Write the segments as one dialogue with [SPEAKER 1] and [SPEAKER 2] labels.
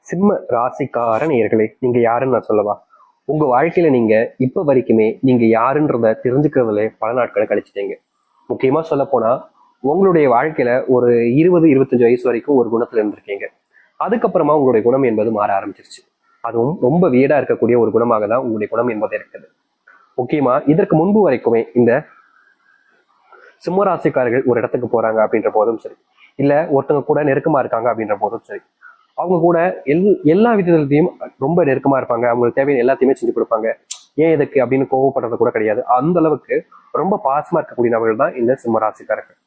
[SPEAKER 1] சிம்ம ராசிக்கார நேயர்களே, நீங்க யாருன்னு நான் சொல்லவா? உங்க வாழ்க்கையில நீங்க இப்ப வரைக்குமே நீங்க யாருன்றத தெரிஞ்சுக்கிறதுல பல நாட்களை கழிச்சிட்டீங்க. முக்கியமா சொல்ல போனா உங்களுடைய வாழ்க்கையில ஒரு 20-25 வயசு வரைக்கும் ஒரு குணத்துல இருந்திருக்கீங்க. அதுக்கப்புறமா உங்களுடைய குணம் என்பது மாற ஆரம்பிச்சிருச்சு. அதுவும் ரொம்ப வியடா இருக்கக்கூடிய ஒரு குணமாக தான் உங்களுடைய குணம் என்பது இருக்குது. முக்கியமா இதற்கு முன்பு வரைக்குமே இந்த சிம்மராசிக்காரர்கள் ஒரு இடத்துக்கு போறாங்க அப்படின்ற போதும் சரி, இல்ல ஒருத்தவங்க கூட நெருக்கமா இருக்காங்க அப்படின்ற போதும் சரி, அவங்க கூட எல்லா விதத்திலையும் ரொம்ப நெருக்கமா இருப்பாங்க. அவங்களுக்கு தேவையான எல்லாத்தையுமே செஞ்சு கொடுப்பாங்க. ஏன் எதுக்கு அப்படின்னு கோவப்படுறது கூட கிடையாது. அந்த அளவுக்கு ரொம்ப பாசமா இருக்கக்கூடிய நபர்கள் தான் இந்த சிம்மராசிக்காரர்கள்.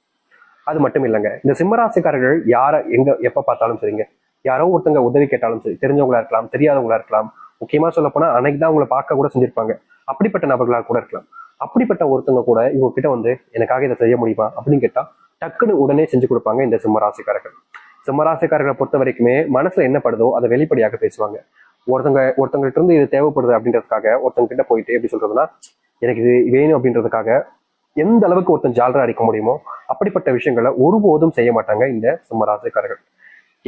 [SPEAKER 1] அது மட்டும் இல்லைங்க, இந்த சிம்மராசிக்காரர்கள் யார எங்க எப்ப பார்த்தாலும் சரிங்க, யாரோ ஒருத்தங்க உதவி கேட்டாலும் சரி, தெரிஞ்சவங்களா இருக்கலாம், தெரியாதவங்களா இருக்கலாம், முக்கியமா சொல்ல போனா அன்னைக்கு தான் அவங்களை பார்க்க கூட செஞ்சிருப்பாங்க. அப்படிப்பட்ட நபர்களாக கூட இருக்கலாம். அப்படிப்பட்ட ஒருத்தவங்க கூட இவங்க கிட்ட வந்து எனக்காக இதை செய்ய முடியுமா அப்படின்னு கேட்டா டக்குன்னு உடனே செஞ்சு கொடுப்பாங்க இந்த சிம்மராசிக்காரர்கள். சிம்மராசிக்காரர்களை பொறுத்த வரைக்குமே மனசுல என்ன படுதோ அதை வெளிப்படையாக பேசுவாங்க. ஒருத்தவங்ககிட்ட இருந்து இது தேவைப்படுது அப்படின்றதுக்காக ஒருத்தவங்க கிட்ட போயிட்டு எப்படி சொல்றதுன்னா, எனக்கு இது வேணும் அப்படின்றதுக்காக எந்த அளவுக்கு ஒருத்தன் ஜாலரா அடிக்க முடியுமோ அப்படிப்பட்ட விஷயங்களை ஒருபோதும் செய்ய மாட்டாங்க இந்த சிம்மராசிக்காரர்கள்.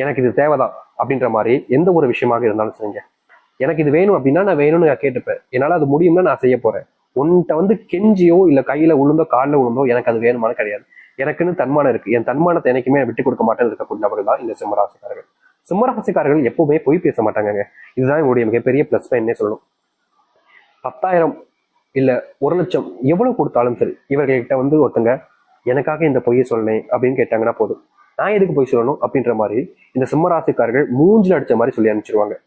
[SPEAKER 1] எனக்கு இது தேவைதான் அப்படின்ற மாதிரி எந்த ஒரு விஷயமாக இருந்தாலும் சரிங்க, எனக்கு இது வேணும் அப்படின்னா நான் வேணும்னு நான் கேட்டுப்பேன். என்னால அது முடியும்னா நான் செய்ய போறேன். உன்கிட்ட வந்து கெஞ்சியோ இல்ல கையில விழுந்தோ காலில் விழுந்தோ எனக்கு அது வேணுமானு கிடையாது. எனக்குன்னு தன்மானம் இருக்கு. என் தன்மானத்தை என்னைக்குமே விட்டு கொடுக்க மாட்டேன் இருக்கக்கூடிய நபர்கள் தான் இந்த சிம்மராசிக்காரர்கள். சிம்மராசிக்காரர்கள் எப்பவுமே பொய் பேச மாட்டாங்க. இதுதான் இவருடைய மிகப்பெரிய பிளஸ் பாயிண்ட்னே சொல்லணும். 10,000 இல்ல 1,00,000 எவ்வளவு கொடுத்தாலும் சரி, இவர்கிட்ட வந்து ஒருத்தங்க எனக்காக இந்த பொய்யை சொல்லணேன் அப்படின்னு கேட்டாங்கன்னா போதும், நான் எதுக்கு பொய் சொல்லணும் அப்படின்ற மாதிரி இந்த சிம்மராசிக்காரர்கள் மூஞ்சில் அடிச்ச மாதிரி சொல்லி அனுப்பிச்சிருவாங்க.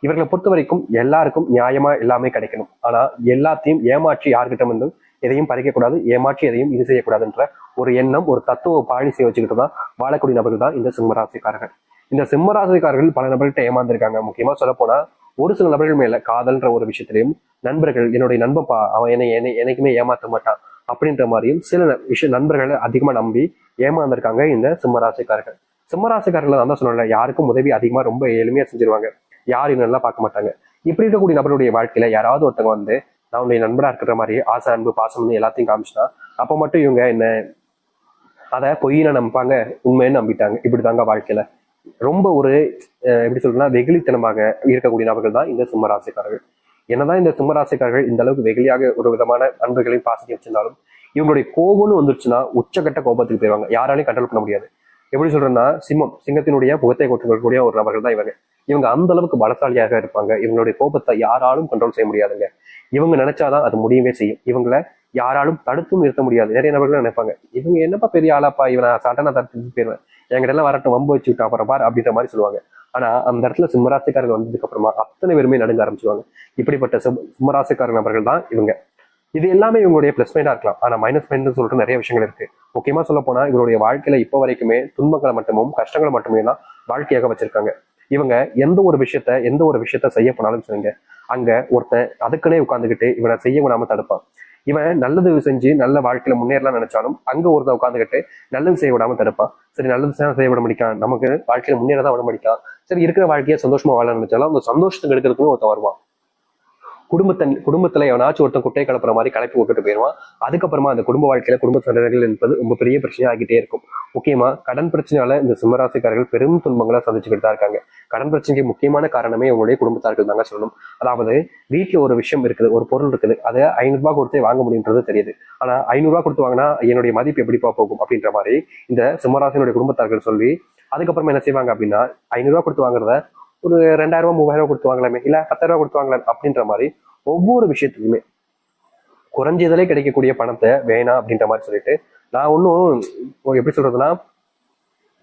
[SPEAKER 1] இவர்களை பொறுத்த வரைக்கும் எல்லாருக்கும் நியாயமா எல்லாமே கிடைக்கணும். ஆனா எல்லாத்தையும் ஏமாற்றி யார்கிட்ட வந்து எதையும் பறிக்கக்கூடாது, ஏமாற்றி எதையும் இது செய்யக்கூடாதுன்ற ஒரு எண்ணம், ஒரு தத்துவ பாலிசியை வச்சுக்கிட்டு தான் வாழக்கூடிய நபர்கள் தான் இந்த சிம்மராசிக்காரர்கள். இந்த சிம்மராசிக்காரர்கள் பல நபர்கள்ட்ட ஏமாந்துருக்காங்க. முக்கியமா சொல்ல போனா ஒரு சில நபர்கள் மேல காதல்ன்ற ஒரு விஷயத்திலையும் நண்பர்கள், என்னுடைய நண்பப்பா அவன் என்னைக்குமே ஏமாத்த மாட்டான் அப்படின்ற மாதிரியும் சில நண்பர்களை அதிகமா நம்பி ஏமாந்துருக்காங்க இந்த சிம்மராசிக்காரர்கள். சிம்மராசிக்காரர்கள் நான் தான் சொன்னேன்ல, யாருக்கும் உதவி அதிகமா ரொம்ப எளிமையா செஞ்சிருவாங்க. யார் என்னெல்லாம் பார்க்க மாட்டாங்க. இப்படி இருக்கக்கூடிய நபருடைய வாழ்க்கையில யாராவது ஒருத்தவங்க வந்து நான் உன்னுடைய நண்பரா இருக்கிற மாதிரி ஆசை அன்பு பாசம்னு எல்லாத்தையும் காமிச்சுனா அப்ப மட்டும் இவங்க என்ன அதை பொய்யின நம்பிப்பாங்க, உண்மைன்னு நம்பிட்டாங்க. இப்படிதாங்க வாழ்க்கையில ரொம்ப ஒரு எப்படி சொல்றதுன்னா வெகுளித்தனமாக இருக்கக்கூடிய நபர்கள் தான் இந்த சிம்மராசிக்காரர்கள். என்னதான் இந்த சிம்மராசிக்காரர்கள் இந்த அளவுக்கு வெகுளியாக ஒரு விதமான அன்புகளையும் பாசத்தையும் வச்சிருந்தாலும் இவங்களுடைய கோபம்னு வந்துருச்சுன்னா உச்சகட்ட கோபத்துக்கு போயிருவாங்க. யாராலையும் கண்ட்ரோல் பண்ண முடியாது. எப்படி சொல்றேன்னா, சிங்கத்தினுடைய முகத்தை கொட்டக்கூடிய ஒரு நபர்கள் தான் இவங்க. இவங்க அந்த அளவுக்கு பலசாலியாக இருப்பாங்க. இவங்களுடைய கோபத்தை யாராலும் கண்ட்ரோல் செய்ய முடியாதுங்க. இவங்க நினைச்சாதான் அது முடியவே செய்யும். இவங்களை யாராலும் தடுத்தும் நிறுத்த முடியாது. நிறைய நபர்கள் நினைப்பாங்க, இவங்க என்னப்பா பெரிய ஆளாப்பா, இவனை சட்டனை தடுத்து போயிருவேன், என்கிட்ட எல்லாம் வரட்டும் வம்பு வச்சு விட்டா அப்புறம் பார் அப்படின்ற மாதிரி சொல்லுவாங்க. ஆனா அந்த இடத்துல சிம்மராசிக்காரர்கள் வந்ததுக்கு அப்புறமா அத்தனை பேருமே நடுங்க ஆரம்பிச்சுவாங்க. இப்படிப்பட்ட சிம்மராசிக்கார நபர்கள் தான் இவங்க. இது எல்லாமே இவங்களுடைய பிளஸ் பாயிண்டா இருக்கலாம். ஆனா மைனஸ் பாயிண்ட் சொல்லிட்டு நிறைய விஷயங்கள் இருக்கு. முக்கியமா சொல்ல போனா இவருடைய வாழ்க்கையில இப்ப வரைக்குமே துன்பங்களை மட்டுமும் கஷ்டங்களை மட்டுமே தான் வாழ்க்கையாக வச்சிருக்காங்க. இவங்க எந்த ஒரு விஷயத்த செய்ய போனாலும் சரிங்க, அங்க ஒருத்தன் அதுக்குன்னே உட்காந்துக்கிட்டு இவனை செய்ய விடாம தடுப்பான். இவன் நல்லது செஞ்சு நல்ல வாழ்க்கையில முன்னேறலாம் நினைச்சாலும் அங்க ஒருத்தன் உட்காந்துக்கிட்டு நல்லது செய்ய விடாம தடுப்பான். சரி, நல்லது செய்ய விட முடிக்கான், நமக்கு வாழ்க்கையில முன்னேறதான் விட முடிக்கான், சரி இருக்கிற வாழ்க்கையை சந்தோஷமா வாழ நினைச்சாலும் அந்த சந்தோஷத்துக்கு எடுக்கிறதுக்குன்னு ஒருத்தன் வருவான். குடும்பத்துல எவனாச்சும் ஒருத்தன் குட்டை கலப்புற மாதிரி கலப்பி விட்டுட்டு போயிடுவான். அதுக்கப்புறமா அந்த குடும்ப வாழ்க்கையில குடும்ப சண்டைகள் என்பது ரொம்ப பெரிய பிரச்சனை ஆகிட்டே இருக்கும். முக்கியமா கடன் பிரச்சனையால இந்த சிம்மராசிக்காரர்கள் பெரும் துன்பங்களை சந்திச்சுக்கிட்டு தான் இருக்காங்க. கடன் பிரச்சனைக்கு முக்கியமான காரணமே உங்களுடைய குடும்பத்தார்கள் தாங்க சொல்லணும். அதாவது வீட்டுல ஒரு விஷயம் இருக்குது, ஒரு பொருள் இருக்குது, அதை 500 ரூபாய் கொடுத்தே வாங்க முடியுன்றது தெரியுது. ஆனா 500 ரூபாய் கொடுத்து வாங்கினா என்னுடைய மதிப்பு எப்படிப்பா போகும் அப்படின்ற மாதிரி இந்த சிம்மராசினுடைய குடும்பத்தார்கள் சொல்லி அதுக்கப்புறமா என்ன செய்வாங்க அப்படின்னா, 500 ரூபாய் கொடுத்து வாங்குறத ஒரு 2,000 ரூபாய் 3,000 ரூபாய் கொடுத்து வாங்கலாமே, இல்ல 10,000 ரூபாய் கொடுத்து வாங்கலாம் அப்படின்ற மாதிரி ஒவ்வொரு விஷயத்துலையுமே குறைஞ்சதுலே கிடைக்கக்கூடிய பணத்தை வேணாம் அப்படின்ற மாதிரி சொல்லிட்டு, நான் ஒன்றும் எப்படி சொல்றதுன்னா,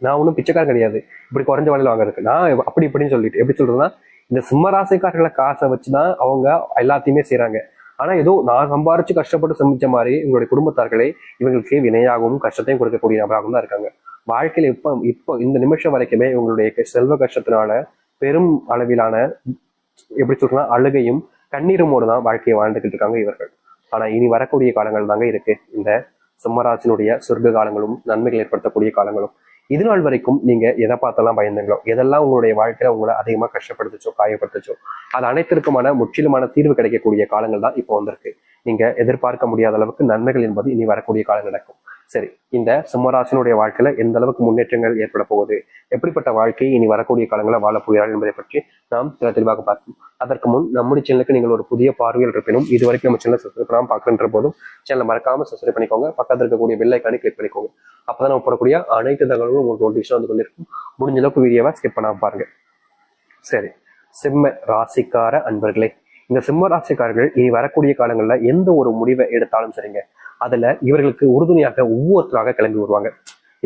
[SPEAKER 1] நான் ஒன்றும் பிச்சைக்காரன் கிடையாது இப்படி குறைஞ்ச வழியில் வாங்குறதுக்கு, நான் அப்படி இப்படின்னு சொல்லிட்டு எப்படி சொல்றதுன்னா, இந்த சிம்மராசிக்காரர்களை காசை வச்சுதான் அவங்க எல்லாத்தையுமே செய்யறாங்க. ஆனா ஏதோ நான் சம்பாரிச்சு கஷ்டப்பட்டு சமைச்ச மாதிரி இவங்களுடைய குடும்பத்தார்களே இவங்களுக்கு வினையாகவும் கஷ்டத்தையும் கொடுக்கக்கூடிய நபராகவும் தான் இருக்காங்க. வாழ்க்கையில இப்போ இந்த நிமிஷம் வரைக்குமே இவங்களுடைய செல்வ கஷ்டத்தினால பெரும் அளவிலான எப்படி சொல்றா அழுகையும் கண்ணீருமோடு தான் வாழ்க்கையை வாழ்ந்துகிட்டு இருக்காங்க இவர்கள். ஆனா இனி வரக்கூடிய காலங்கள் தாங்க இருக்கு இந்த சிம்மராசினுடைய சொர்க்க காலங்களும் நன்மைகள் ஏற்படுத்தக்கூடிய காலங்களும். இது நாள் வரைக்கும் நீங்க எதை பார்த்தெல்லாம் பயந்துங்களோ, எதெல்லாம் உங்களுடைய வாழ்க்கையில உங்களை அதிகமா கஷ்டப்படுத்துச்சோ காயப்படுத்துச்சோ, அது அனைத்திற்குமான முற்றிலுமான தீர்வு கிடைக்கக்கூடிய காலங்கள் தான் இப்போ வந்திருக்கு. நீங்க எதிர்பார்க்க முடியாத அளவுக்கு நன்மைகள் என்பது இனி வரக்கூடிய காலம் நடக்கும். சரி, இந்த சிம்மராசினுடைய வாழ்க்கையில எந்த அளவுக்கு முன்னேற்றங்கள் ஏற்பட போகுது, எப்படிப்பட்ட வாழ்க்கையை இனி வரக்கூடிய காலங்களில் வாழப் போகிறார்கள் என்பதை பற்றி நாம் சில தெளிவாக பார்ப்போம். அதற்கு முன் நம்முடைய சேனலுக்கு நீங்கள் ஒரு புதிய பார்வையில் இருப்பினும் இது வரைக்கும் நம்ம சேனல் சப்ஸ்கிரைப் பண்ணாமல் பார்க்கின்ற போதும் சேனலை மறக்காம சப்ஸ்கிரைப் பண்ணிக்கோங்க. பக்கத்தில் இருக்கக்கூடிய பெல் ஐக்கானை கிளிக் பண்ணிக்கோங்க. அப்பதான் நம்ம போடக்கூடிய அனைத்து தகவல்களும் உங்களுக்கு நோட்டிஃபிகேஷன் வந்து கொண்டிருக்கும். முடிஞ்ச அளவுக்கு வீடியோவை ஸ்கிப் பண்ணாம பாருங்க. சரி, சிம்ம ராசிக்கார அன்பர்களே, இந்த சிம்ம ராசிக்காரர்கள் இனி வரக்கூடிய காலங்களில் எந்த ஒரு முடிவை எடுத்தாலும் சரிங்க, அதுல இவர்களுக்கு உறுதுணையாக ஒவ்வொருத்தராக கிளம்பி வருவாங்க.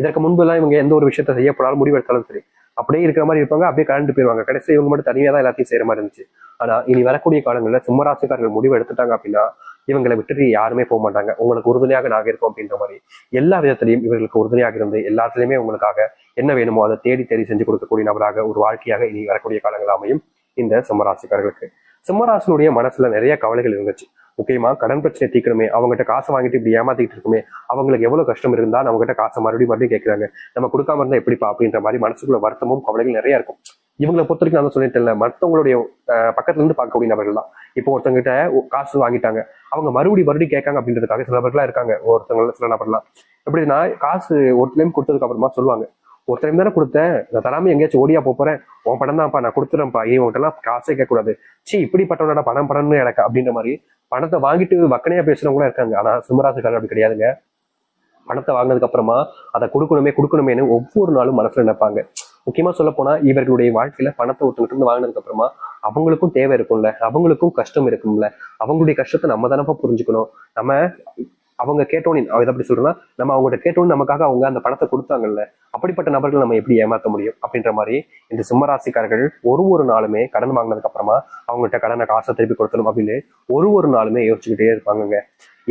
[SPEAKER 1] இதற்கு முன்பு எல்லாம் இவங்க எந்த ஒரு விஷயத்த செய்யப்படாலும் முடிவு எடுத்தாலும் சரி, அப்படியே இருக்கிற மாதிரி இருப்பாங்க, அப்படியே கலந்து போயிருவாங்க. கடைசி இவங்க மட்டும் தனியாக தான் எல்லாத்தையும் செய்யற மாதிரி இருந்துச்சு. ஆனா இனி வரக்கூடிய காலங்களில் சிம்மராசிக்காரர்கள் முடிவு எடுத்துட்டாங்க அப்படின்னா இவங்களை விட்டுட்டு யாருமே போக மாட்டாங்க. உங்களுக்கு உறுதுணையாக நாங்க இருக்கோம் அப்படின்ற மாதிரி எல்லா விதத்திலையும் இவர்களுக்கு உறுதுணையாக இருந்து எல்லாத்துலயுமே உங்களுக்காக என்ன வேணுமோ அதை தேடி தேடி செஞ்சு கொடுக்கக்கூடிய நபராக ஒரு வாழ்க்கையாக இனி வரக்கூடிய காலங்கள் அமையும் இந்த சிம்மராசிக்காரர்களுக்கு. சிம்மராசினுடைய மனசுல நிறைய கவலைகள் இருந்துச்சு. முக்கியமா கடன் பிரச்சனை தீர்க்கணுமே, அவங்ககிட்ட காசை வாங்கிட்டு இப்படி ஏமாத்திட்டு இருக்குமே, அவங்களுக்கு எவ்வளவு கஷ்டம் இருந்தா நம்ம கிட்ட காசை மறுபடியும் கேட்கிறாங்க, நம்ம கொடுக்காம இருந்தா எப்படிப்பா அப்படின்ற மாதிரி மனசுக்குள்ள வருத்தமும் கவலைகள் நிறைய இருக்கும். இவங்களை பொறுத்த வரைக்கும் நான் சொல்லிட்டு இல்லை, மற்றவங்களுடைய பக்கத்துல இருந்து பார்க்கக்கூடிய நபர்கள் தான். இப்போ ஒருத்தவங்கிட்ட காசு வாங்கிட்டாங்க, அவங்க மறுபடியும் கேட்காங்க அப்படின்றதுக்காக சில நபர்களா இருக்காங்க. ஒருத்தவங்க சில நபர்லாம் எப்படின்னா காசு ஒரு டைம் கொடுத்ததுக்கு அப்புறமா சொல்லுவாங்க, ஒரு டைம் தானே கொடுத்தேன், நான் தராம எங்கேயாச்சும் ஓடியா போறேன், உன் படம் தான்ப்பா நான் கொடுத்துறேன்ப்பா, இவங்ககிட்ட எல்லாம் காசே கேட்கக்கூடாது, சி இப்படிப்பட்டவனோட பணம்னு எனக்கு அப்படின்ற மாதிரி பணத்தை வாங்கிட்டு வக்கனையா பேசுறவங்களும் இருக்காங்க. ஆனா சிம்மராசிக்காரர் அப்படி கிடையாதுங்க. பணத்தை வாங்கினதுக்கு அப்புறமா அதை கொடுக்கணுமேனு ஒவ்வொரு நாளும் மனசுல நினைப்பாங்க. முக்கியமா சொல்ல போனா இவர்களுடைய வாழ்க்கையில பணத்தை ஒருத்தவங்கிட்ட இருந்து வாங்கினதுக்கு அப்புறமா அவங்களுக்கும் தேவை இருக்கும்ல, அவங்களுக்கும் கஷ்டம் இருக்கும்ல, அவங்களுடைய கஷ்டத்தை நம்ம தானப்பா புரிஞ்சுக்கணும். நம்ம அவங்க கேட்டோன்னு இதை அப்படி சொல்றேன்னா, நம்ம அவங்ககிட்ட கேட்டோன்னு நமக்காக அவங்க அந்த பணத்தை கொடுத்தாங்கல்ல, அப்படிப்பட்ட நபர்கள் நம்ம எப்படி ஏமாற்ற முடியும் அப்படின்ற மாதிரி இந்த சிம்மராசிக்காரர்கள் ஒரு நாளுமே கடன் வாங்கினதுக்கு அப்புறமா அவங்ககிட்ட கடனை காசை திருப்பி கொடுத்தணும் அப்படின்னு ஒரு நாளுமே யோசிச்சுக்கிட்டே இருப்பாங்க.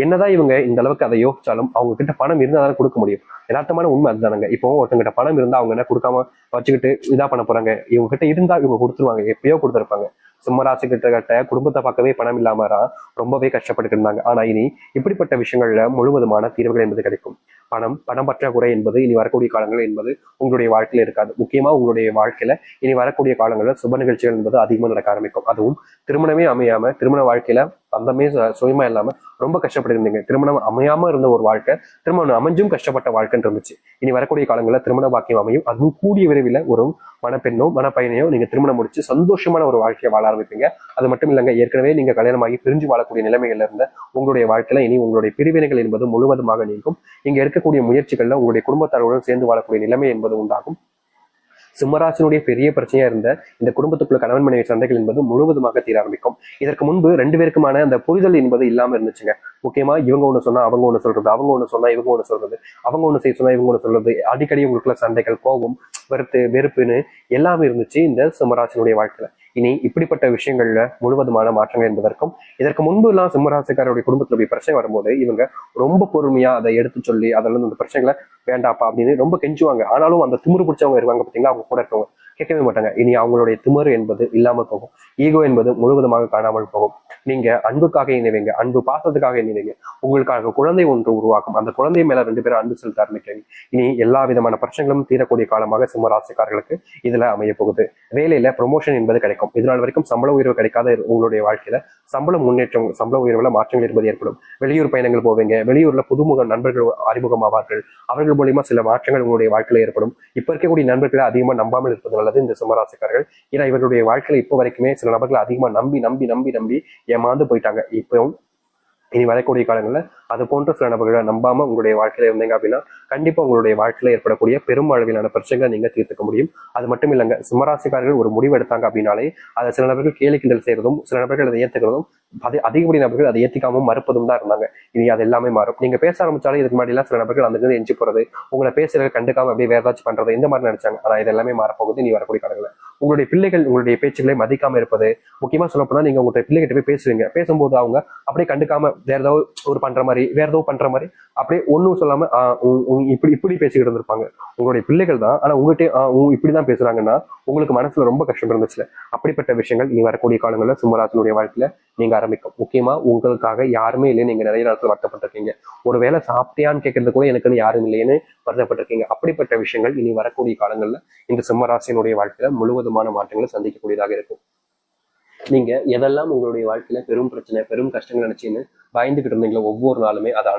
[SPEAKER 1] என்னதான் இவங்க இந்த அளவுக்கு அதை யோசிச்சாலும் அவங்க கிட்ட பணம் இருந்தா தானே கொடுக்க முடியும். யதார்த்தமான உண்மை அதுதானங்க. இப்போ ஒருத்தங்கிட்ட பணம் இருந்தா அவங்க என்ன கொடுக்காம வச்சுக்கிட்டு இதா பண்ண போறாங்க, இவங்க கிட்ட இருந்தா இவங்க கொடுத்துருவாங்க, எப்பயோ கொடுத்துருப்பாங்க. சிம்மராசி கிட்ட குடும்பத்தை பார்க்கவே பணம் இல்லாம ரொம்பவே கஷ்டப்பட்டு இருந்தாங்க. ஆனா இனி இப்படிப்பட்ட விஷயங்கள்ல முழுவதுமான தீர்வுகள் என்பது கிடைக்கும். பணம் பற்றாக்குறை என்பது இனி வரக்கூடிய காலங்கள் என்பது உங்களுடைய வாழ்க்கையில இருக்காது. முக்கியமா உங்களுடைய வாழ்க்கையில இனி வரக்கூடிய காலங்களில் சுப நிகழ்ச்சிகள் என்பது அதிகமா நடக்க ஆரம்பிக்கும். அதுவும் திருமணமே அமையாம, திருமண வாழ்க்கையில அந்தமே சுயமா இல்லாம ரொம்ப கஷ்டப்பட்டு இருந்தீங்க, திருமணம் அமையாம இருந்த ஒரு வாழ்க்கை திருமணம் அமைஞ்சும் கஷ்டப்பட்ட வாழ்க்கைன்னு இருந்துச்சு. இனி வரக்கூடிய காலங்களில் திருமண பாக்கியம் அமையும். அதுவும் கூடிய விரைவில் ஒரு மணப்பெண்ணோ மணப்பையனையோ நீங்க திருமணம் முடிச்சு சந்தோஷமான ஒரு வாழ்க்கையை வாழ ஆரம்பிப்பீங்க. அது மட்டும் இல்லைங்க, ஏற்கனவே நீங்க கல்யாணமாகி பிரிஞ்சு வாழக்கூடிய நிலைமைகள்ல இருந்த உங்களுடைய வாழ்க்கையில இனி உங்களுடைய பிரிவினைகள் என்பது முழுவதுமாக நீங்கும். இங்க இருக்கக்கூடிய முயற்சிகள்ல உங்களுடைய குடும்பத்தாருடன் சேர்ந்து வாழக்கூடிய நிலைமை என்பது உண்டாகும். சிம்மராசினுடைய பெரிய பிரச்சனையா இருந்த இந்த குடும்பத்துக்குள்ள கணவன் மனைவி சண்டைகள் என்பது முழுவதுமாக தீர ஆரம்பிக்கும். இதற்கு முன்பு 2 பேருக்குமான அந்த புரிதல் என்பது இல்லாம இருந்துச்சுங்க. முக்கியமா இவங்க ஒண்ணு சொன்னா அவங்க ஒண்ணு சொல்றது, அவங்க ஒண்ணு சொன்னா இவங்க ஒண்ணு சொல்றது, அவங்க ஒண்ணு செய்ய சொன்னா இவங்க ஒண்ணு சொல்றது, அடிக்கடி உங்களுக்குள்ள சண்டைகள், கோபம், வெறுப்புன்னு எல்லாமே இருந்துச்சு இந்த சிம்மராசினுடைய வாழ்க்கையில. இனி இப்படிப்பட்ட விஷயங்கள்ல முழுவதுமான மாற்றங்கள் என்பதற்கும் இதற்கு முன்பு எல்லாம் சிம்மராசிக்காரருடைய குடும்பத்துல போய் பிரச்சனை வரும்போது இவங்க ரொம்ப பொறுமையா அதை எடுத்து சொல்லி அதில் இந்த பிரச்சனைகளை வேண்டாப்பா அப்படின்னு ரொம்ப கெஞ்சுவாங்க. ஆனாலும் அந்த திமிரு பிடிச்சவங்க இருவாங்க பார்த்தீங்களா, அவங்க கூட இருக்கவங்க கேட்கவே மாட்டாங்க. இனி அவங்களுடைய திமிரு என்பது இல்லாமல் போகும், ஈகோ என்பது முழுவதுமாக காணாமல் போகும். நீங்க அன்புக்காக இணைவீங்க, அன்பு பாசத்துக்காக இணைவீங்க, உங்களுக்காக குழந்தை ஒன்று உருவாக்கும், அந்த குழந்தை மேல 2 பேரும் அன்பு செலுத்த ஆரம்பிக்கிறீங்க. இனி எல்லா விதமான பிரச்சனைகளும் தீரக்கூடிய காலமாக சிம்மராசிக்காரர்களுக்கு இதுல அமைய போகுது. வேலையில ப்ரொமோஷன் என்பது கிடைக்கும். இதனால் வரைக்கும் சம்பள உயர்வு கிடைக்காத உங்களுடைய வாழ்க்கையில சம்பள முன்னேற்றம், சம்பள உயர்வுல மாற்றங்கள் என்பது ஏற்படும். வெளியூர் பயணங்கள் போவீங்க, வெளியூர்ல புதுமுக நண்பர்கள் அறிமுகமாவார்கள், அவர்கள் மூலியமா சில மாற்றங்கள் உங்களுடைய வாழ்க்கையில ஏற்படும். இப்ப இருக்கக்கூடிய நண்பர்களை அதிகமா நம்பாமல் இருப்பது நல்லது இந்த சிம்மராசிக்காரர்கள். ஏன்னா இவர்களுடைய வாழ்க்கையில இப்போ வரைக்குமே சில நபர்களை அதிகமா நம்பி ஏமாந்து போயிட்டாங்க. இப்போ இனி வரக்கூடிய காலங்களில் அது போன்ற சில நபர்களை நம்பாம உங்களுடைய வாழ்க்கையில இருந்தீங்க அப்படின்னா கண்டிப்பா உங்களுடைய வாழ்க்கையில ஏற்படக்கூடிய பெரும் அளவிலான பிரச்சனைகளை நீங்க தீர்த்துக்க முடியும். அது மட்டும் இல்லைங்க, சிம்மராசிக்காரர்கள் ஒரு முடிவு எடுத்தாங்க அப்படின்னாலே அதை சில நபர்கள் கேலி கிண்டல் செய்யறதும், சில நபர்கள் அதை ஏத்துக்கிறதும், அதிகப்படி நபர்கள் அதை ஏத்திக்காம மறுப்பதும் தான் இருந்தாங்க. இனி அது எல்லாமே மாறும். நீங்க பேச ஆரம்பிச்சாலும் இதுக்கு முன்னாடி எல்லாம் சில நபர்கள் அந்த எஞ்சி போறது, உங்களை பேசுறது கண்டுக்காம அப்படியே வேற ஏதாச்சும் பண்றது, இந்த மாதிரி நினைச்சாங்க. ஆனா இது எல்லாமே மாறப்போகுது இனி வரக்கூடிய காலங்களில். உங்களுடைய பிள்ளைகள் உங்களுடைய பேச்சுகளை மதிக்காம இருப்பது, முக்கியமா சொல்ல போனா நீங்க உங்களுடைய பிள்ளைகிட்ட போய் பேசுவீங்க, பேசும்போது அவங்க அப்படியே கண்டுக்காம வேற ஏதாவது ஒரு பண்ற மாதிரி, வேற ஏதோ பண்ற மாதிரி, அப்படியே ஒன்னும் சொல்லாம இப்படி பேசிக்கிட்டு இருந்திருப்பாங்க. உங்களுடைய பிள்ளைகள் தான், ஆனா உங்ககிட்ட இப்படிதான் பேசுறாங்கன்னா உங்களுக்கு மனசுல ரொம்ப கஷ்டம் இருந்துச்சுல. அப்படிப்பட்ட விஷயங்கள் இனி வரக்கூடிய காலங்களில் சிம்மராசினுடைய வாழ்க்கையில நீங்க ஆரம்பிக்கும். முக்கியமா உங்களுக்காக யாருமே இல்லை, நீங்க நிறைய நேரத்தில் வருத்தப்பட்டிருக்கீங்க. ஒரு வேளை சாப்பிட்டியான்னு கேட்கறது கூட எனக்கு யாரும் இல்லைன்னு வருத்தப்பட்டிருக்கீங்க. அப்படிப்பட்ட விஷயங்கள் இனி வரக்கூடிய காலங்கள்ல இந்த சிம்மராசினுடைய வாழ்க்கையில முழுவதுமான மாற்றங்களை சந்திக்கக்கூடியதாக இருக்கும். நீங்க எதெல்லாம் உங்களுடைய வாழ்க்கையில பெரும் பிரச்சனை, பெரும் கஷ்டங்கள் நினைச்சுன்னு பயந்துகிட்டு இருந்தீங்களோ ஒவ்வொரு நாளுமே அதை